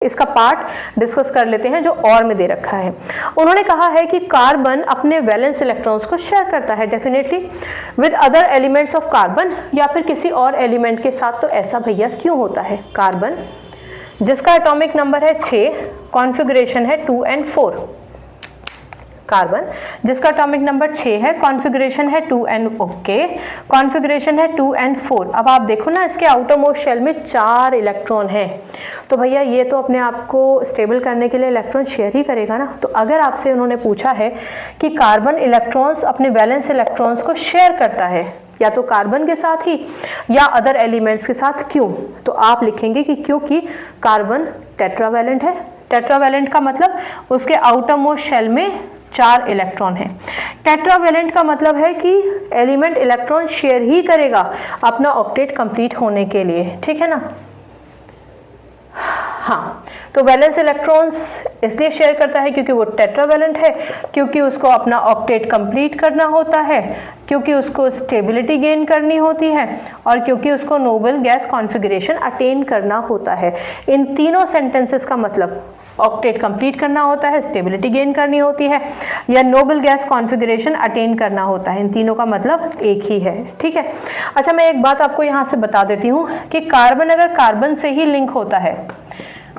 इसका part discuss कर लेते हैं जो और में दे रखा है। उन्होंने कहा है कि कार्बन अपने वैलेंस इलेक्ट्रॉन्स को शेयर करता है definitely with other elements of carbon, या फिर किसी और एलिमेंट के साथ। तो ऐसा भैया क्यों होता है? कार्बन जिसका एटॉमिक नंबर है 6, कॉन्फ़िगरेशन है 2 and 4। कार्बन जिसका एटॉमिक नंबर 6 है, कॉन्फ़िगरेशन है 2 and ओके, कॉन्फ़िगरेशन है 2 and 4। अब आप देखो ना, इसके आउटर मोस्ट शेल में 4 इलेक्ट्रॉन हैं, तो भैया ये तो अपने आप को स्टेबल करने के लिए इलेक्ट्रॉन शेयर ही करेगा ना। तो अगर आपसे उन्होंने पूछा है कि कार्बन इलेक्ट्रॉन्स अपने वैलेंस इलेक्ट्रॉन्स को शेयर करता है या तो कार्बन के साथ ही या अदर एलिमेंट्स के साथ, क्यों? तो आप लिखेंगे कि क्योंकि कार्बन टेट्रावैलेंट है। टेट्रावैलेंट का मतलब उसके आउटर मोस्ट शेल में 4 इलेक्ट्रॉन है। टेट्रावैलेंट का मतलब है कि एलिमेंट इलेक्ट्रॉन शेयर ही करेगा अपना ऑक्टेट कंप्लीट होने के लिए, ठीक है ना। हाँ, तो वैलेंस इलेक्ट्रॉन्स इसलिए शेयर करता है क्योंकि वो टेट्रावैलेंट है, क्योंकि उसको अपना ऑक्टेट कंप्लीट करना होता है, क्योंकि उसको स्टेबिलिटी गेन करनी होती है, और क्योंकि उसको नोबल गैस कॉन्फ़िगरेशन अटेन करना होता है। इन तीनों सेंटेंसेस का मतलब ऑक्टेट कंप्लीट करना होता है, स्टेबिलिटी गेन करनी होती है, या नोबल गैस कॉन्फ़िगरेशन अटेन करना होता है। इन तीनों का मतलब एक ही है, ठीक है। अच्छा, मैं एक बात आपको यहाँ से बता देती हूँ कि कार्बन अगर कार्बन से ही लिंक होता है,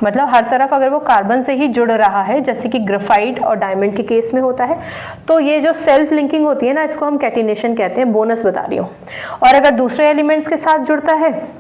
मतलब हर तरफ अगर वो कार्बन से ही जुड़ रहा है, जैसे कि ग्रेफाइट और डायमंड के केस में होता है, तो ये जो सेल्फ लिंकिंग होती है ना, इसको हम कैटिनेशन कहते हैं, बोनस बता रही हूँ। और अगर दूसरे एलिमेंट्स के साथ जुड़ता है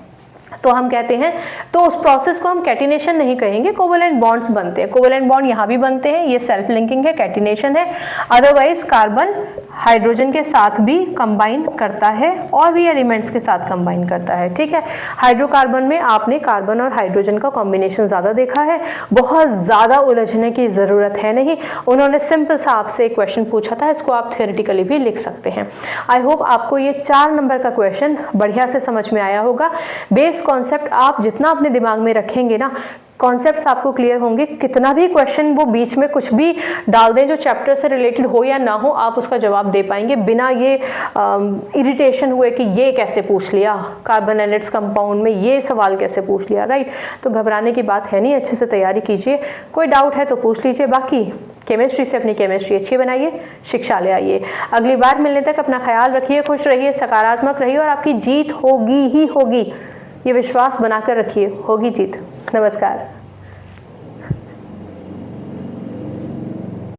तो हम कहते हैं, तो उस प्रोसेस को हम कैटिनेशन नहीं कहेंगे, कोवलेंट बॉन्ड्स बनते हैं। कोवलेंट बॉन्ड यहाँ भी बनते हैं, ये सेल्फ लिंकिंग है, कैटिनेशन है। अदरवाइज कार्बन हाइड्रोजन के साथ भी कंबाइन करता है और भी एलिमेंट्स के साथ कंबाइन करता है, ठीक है। हाइड्रोकार्बन में आपने कार्बन और हाइड्रोजन का कॉम्बिनेशन ज़्यादा देखा है, बहुत ज़्यादा उलझने की ज़रूरत है नहीं। उन्होंने सिंपल सा आपसे एक क्वेश्चन पूछा था, इसको आप थियोरेटिकली भी लिख सकते हैं। आई होप आपको ये 4 नंबर का क्वेश्चन बढ़िया से समझ में आया होगा। बेस कॉन्सेप्ट आप जितना अपने दिमाग में रखेंगे ना, कॉन्सेप्ट्स आपको क्लियर होंगे। कितना भी क्वेश्चन वो बीच में कुछ भी डाल दें जो चैप्टर से रिलेटेड हो या ना हो, आप उसका जवाब दे पाएंगे बिना ये इरिटेशन हुए कि ये कैसे पूछ लिया, कार्बन एलिड्स कंपाउंड में ये सवाल कैसे पूछ लिया, राइट। तो घबराने की बात है नहीं, अच्छे से तैयारी कीजिए। कोई डाउट है तो पूछ लीजिए। बाकी केमिस्ट्री से अपनी केमिस्ट्री अच्छी बनाइए, शिक्षा ले आइए। अगली बार मिलने तक अपना ख्याल रखिए, खुश रहिए, सकारात्मक रहिए, और आपकी जीत होगी ही होगी, ये विश्वास बनाकर रखिए, होगी जीत। नमस्कार।